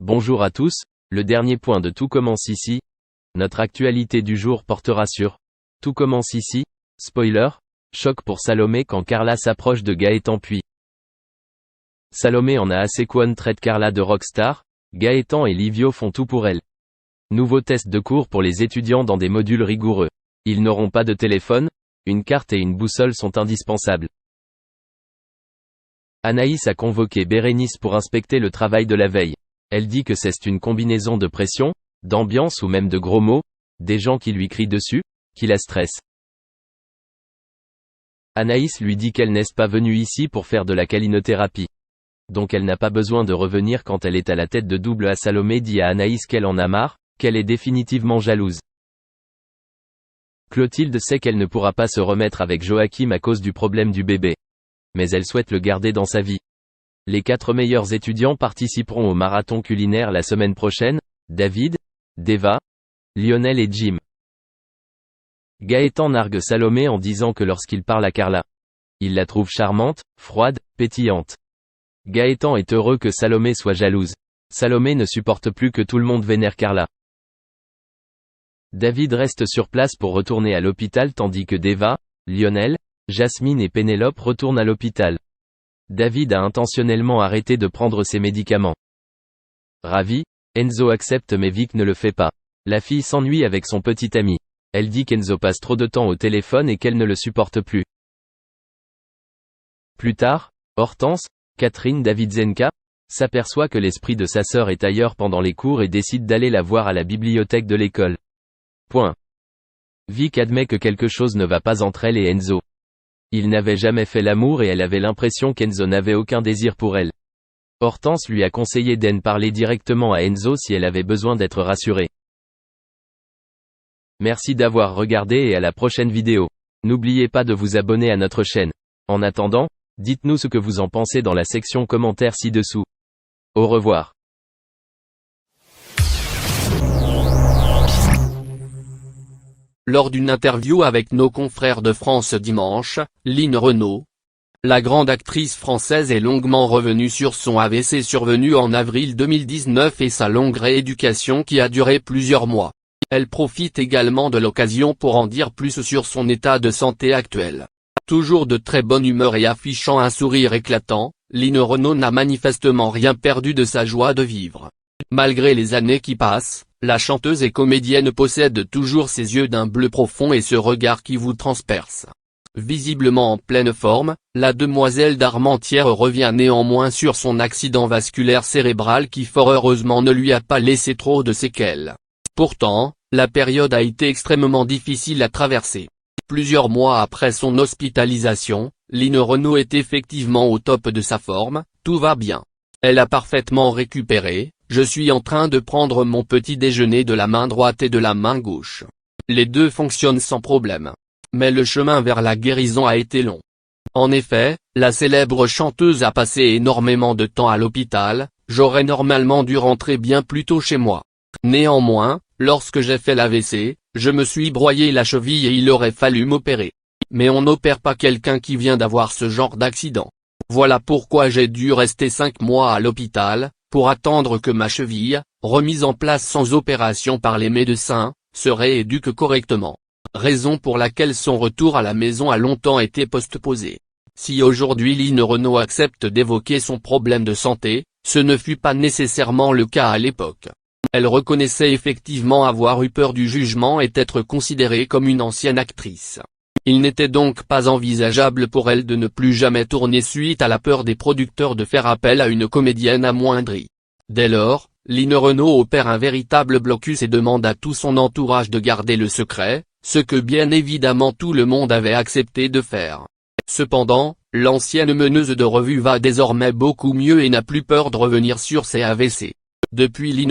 Bonjour à tous, le dernier point de Tout commence ici. Notre actualité du jour portera sur Tout commence ici, spoiler, choc pour Salomé quand Carla s'approche de Gaëtan puis Salomé en a assez, Kwon traite Carla de rockstar, Gaëtan et Livio font tout pour elle. Nouveau test de cours pour les étudiants dans des modules rigoureux. Ils n'auront pas de téléphone, une carte et une boussole sont indispensables. Anaïs a convoqué Bérénice pour inspecter le travail de la veille. Elle dit que c'est une combinaison de pression, d'ambiance ou même de gros mots, des gens qui lui crient dessus, qui la stressent. Anaïs lui dit qu'elle n'est pas venue ici pour faire de la calinothérapie. Donc elle n'a pas besoin de revenir quand elle est à la tête de double à Salomé dit à Anaïs qu'elle en a marre, qu'elle est définitivement jalouse. Clotilde sait qu'elle ne pourra pas se remettre avec Joachim à cause du problème du bébé. Mais elle souhaite le garder dans sa vie. Les 4 meilleurs étudiants participeront au marathon culinaire la semaine prochaine, David, Deva, Lionel et Jim. Gaëtan nargue Salomé en disant que lorsqu'il parle à Carla, il la trouve charmante, froide, pétillante. Gaëtan est heureux que Salomé soit jalouse. Salomé ne supporte plus que tout le monde vénère Carla. David reste sur place pour retourner à l'hôpital tandis que Deva, Lionel, Jasmine et Pénélope retournent à l'hôpital. David a intentionnellement arrêté de prendre ses médicaments. Ravi, Enzo accepte mais Vic ne le fait pas. La fille s'ennuie avec son petit ami. Elle dit qu'Enzo passe trop de temps au téléphone et qu'elle ne le supporte plus. Plus tard, Hortense, Catherine Davidzenka, s'aperçoit que l'esprit de sa sœur est ailleurs pendant les cours et décide d'aller la voir à la bibliothèque de l'école. Vic admet que quelque chose ne va pas entre elle et Enzo. Ils n'avaient jamais fait l'amour et elle avait l'impression qu'Enzo n'avait aucun désir pour elle. Hortense lui a conseillé d'en parler directement à Enzo si elle avait besoin d'être rassurée. Merci d'avoir regardé et à la prochaine vidéo. N'oubliez pas de vous abonner à notre chaîne. En attendant, dites-nous ce que vous en pensez dans la section commentaires ci-dessous. Au revoir. Lors d'une interview avec nos confrères de France dimanche, Line Renaud, la grande actrice française est longuement revenue sur son AVC survenu en avril 2019 et sa longue rééducation qui a duré plusieurs mois. Elle profite également de l'occasion pour en dire plus sur son état de santé actuel. Toujours de très bonne humeur et affichant un sourire éclatant, Line Renaud n'a manifestement rien perdu de sa joie de vivre. Malgré les années qui passent, la chanteuse et comédienne possède toujours ses yeux d'un bleu profond et ce regard qui vous transperce. Visiblement en pleine forme, la demoiselle d'Armentières revient néanmoins sur son accident vasculaire cérébral qui fort heureusement ne lui a pas laissé trop de séquelles. Pourtant, la période a été extrêmement difficile à traverser. Plusieurs mois après son hospitalisation, Line Renaud est effectivement au top de sa forme, tout va bien. Elle a parfaitement récupéré. Je suis en train de prendre mon petit déjeuner de la main droite et de la main gauche. Les deux fonctionnent sans problème. Mais le chemin vers la guérison a été long. En effet, la célèbre chanteuse a passé énormément de temps à l'hôpital, j'aurais normalement dû rentrer bien plus tôt chez moi. Néanmoins, lorsque j'ai fait l'AVC, je me suis broyé la cheville et il aurait fallu m'opérer. Mais on n'opère pas quelqu'un qui vient d'avoir ce genre d'accident. Voilà pourquoi j'ai dû rester 5 mois à l'hôpital, pour attendre que ma cheville, remise en place sans opération par les médecins, se rééduque correctement. Raison pour laquelle son retour à la maison a longtemps été postposé. Si aujourd'hui Line Renaud accepte d'évoquer son problème de santé, ce ne fut pas nécessairement le cas à l'époque. Elle reconnaissait effectivement avoir eu peur du jugement et être considérée comme une ancienne actrice. Il n'était donc pas envisageable pour elle de ne plus jamais tourner suite à la peur des producteurs de faire appel à une comédienne amoindrie. Dès lors, Line Renaud opère un véritable blocus et demande à tout son entourage de garder le secret, ce que bien évidemment tout le monde avait accepté de faire. Cependant, l'ancienne meneuse de revue va désormais beaucoup mieux et n'a plus peur de revenir sur ses AVC. Depuis Line